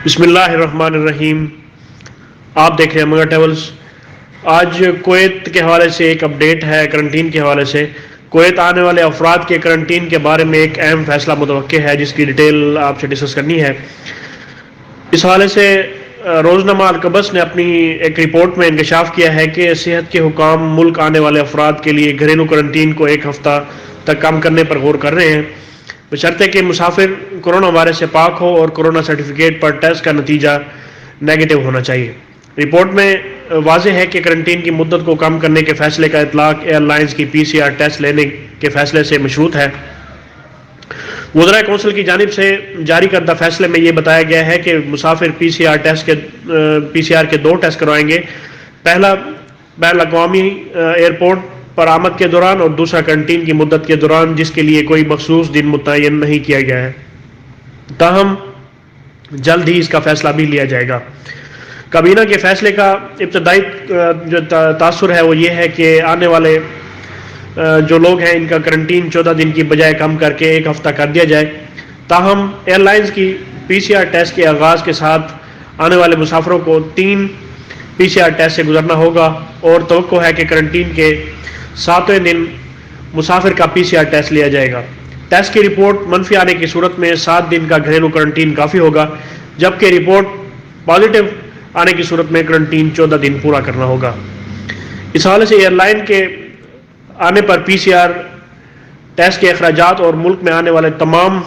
بسم اللہ الرحمن الرحیم۔ آپ دیکھ رہے ہیں مگر ٹریولز۔ آج کویت کے حوالے سے ایک اپڈیٹ ہے کرنٹین کے حوالے سے۔ کویت آنے والے افراد کے کرنٹین کے بارے میں ایک اہم فیصلہ متوقع ہے جس کی ڈیٹیل آپ سے ڈسکس کرنی ہے۔ اس حوالے سے روزنامہ القبس نے اپنی ایک رپورٹ میں انکشاف کیا ہے کہ صحت کے حکام ملک آنے والے افراد کے لیے گھریلو کرنٹین کو ایک ہفتہ تک کم کرنے پر غور کر رہے ہیں، بشرطے کہ مسافر کورونا وائرس سے پاک ہو اور کورونا سرٹیفکیٹ پر ٹیسٹ کا نتیجہ نیگیٹو ہونا چاہیے۔ رپورٹ میں واضح ہے کہ کرنٹین کی مدت کو کم کرنے کے فیصلے کا اطلاق ایئر لائنز کی PCR ٹیسٹ لینے کے فیصلے سے مشروط ہے۔ وزراء کونسل کی جانب سے جاری کردہ فیصلے میں یہ بتایا گیا ہے کہ مسافر PCR کے 2 ٹیسٹ کروائیں گے، پہلا بین الاقوامی ایئرپورٹ پر آمد کے دوران اور دوسرا کرنٹین کی مدت کے دوران، جس کے لیے کوئی مخصوص دن متعین نہیں کیا گیا ہے، تاہم جلد ہی اس کا فیصلہ بھی لیا جائے گا۔ کابینہ کے فیصلے کا ابتدائی جو تاثر ہے وہ یہ ہے کہ آنے والے جو لوگ ہیں ان کا کرنٹین 14 دن کی بجائے کم کر کے 1 ہفتہ کر دیا جائے، تاہم ایئر لائنز کی PCR ٹیسٹ کے آغاز کے ساتھ آنے والے مسافروں کو 3 PCR ٹیسٹ سے گزرنا ہوگا اور توقع ہے کہ کرنٹین کے 7ویں دن مسافر کا PCR ٹیسٹ لیا جائے گا۔ ٹیسٹ کی رپورٹ منفی آنے کی صورت میں 7 دن کا گھریلو کرنٹین کافی ہوگا، جبکہ رپورٹ پازیٹیو آنے کی صورت میں کرنٹین 14 دن پورا کرنا ہوگا۔ اس حوالے سے ایئر لائن کے آنے پر PCR ٹیسٹ کے اخراجات اور ملک میں آنے والے تمام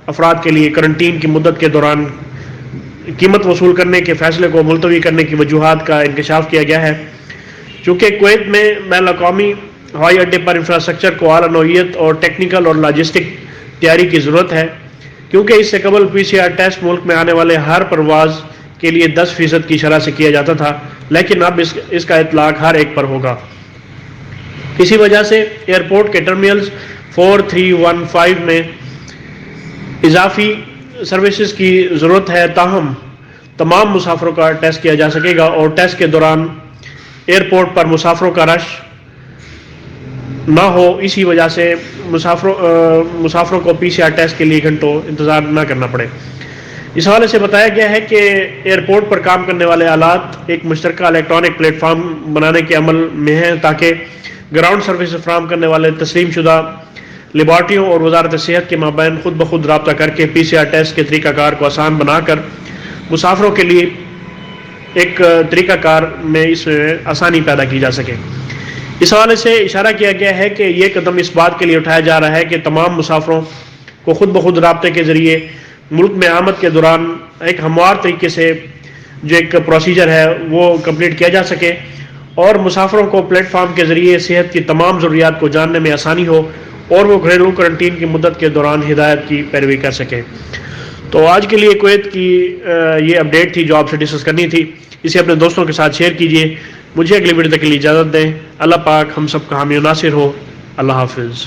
افراد کے لیے کرنٹین کی مدت کے دوران قیمت وصول کرنے کے فیصلے کو ملتوی کرنے کی وجوہات کا انکشاف کیا گیا ہے۔ چونکہ کویت میں بین الاقوامی ہوائی اڈے پر انفراسٹرکچر کو اعلیٰ نوعیت اور ٹیکنیکل اور لاجسٹک تیاری کی ضرورت ہے، کیونکہ اس سے قبل PCR ٹیسٹ ملک میں آنے والے ہر پرواز کے لیے 10% کی شرح سے کیا جاتا تھا، لیکن اب اس کا اطلاق ہر ایک پر ہوگا۔ اسی وجہ سے ایئرپورٹ کے ٹرمینلز 4، 3، 1، 5 میں اضافی سروسز کی ضرورت ہے، تاہم تمام مسافروں کا ٹیسٹ کیا جا سکے گا اور ٹیسٹ کے دوران ایئرپورٹ پر مسافروں کا رش نہ ہو۔ اسی وجہ سے مسافروں کو PCR ٹیسٹ کے لیے گھنٹوں انتظار نہ کرنا پڑے۔ اس حوالے سے بتایا گیا ہے کہ ایئرپورٹ پر کام کرنے والے آلات ایک مشترکہ الیکٹرانک پلیٹ فارم بنانے کے عمل میں ہیں تاکہ گراؤنڈ سروس فراہم کرنے والے تسلیم شدہ لیبارٹریوں اور وزارت صحت کے مابین خود بخود رابطہ کر کے PCR ٹیسٹ کے طریقہ کار کو آسان بنا کر مسافروں کے لیے ایک طریقہ کار میں اس میں آسانی پیدا کی جا سکے۔ اس حوالے سے اشارہ کیا گیا ہے کہ یہ قدم اس بات کے لیے اٹھایا جا رہا ہے کہ تمام مسافروں کو خود بخود رابطے کے ذریعے ملک میں آمد کے دوران ایک ہموار طریقے سے جو ایک پروسیجر ہے وہ کمپلیٹ کیا جا سکے اور مسافروں کو پلیٹ فارم کے ذریعے صحت کی تمام ضروریات کو جاننے میں آسانی ہو اور وہ گھریلو کرنٹین کی مدت کے دوران ہدایت کی پیروی کر سکیں۔ تو آج کے لیے کویت کی یہ اپڈیٹ تھی جو آپ سے ڈسکس کرنی تھی۔ اسے اپنے دوستوں کے ساتھ شیئر کیجئے۔ مجھے اگلی ویڈیو تک کے لیے اجازت دیں۔ اللہ پاک ہم سب کا حامی و ناصر ہو۔ اللہ حافظ۔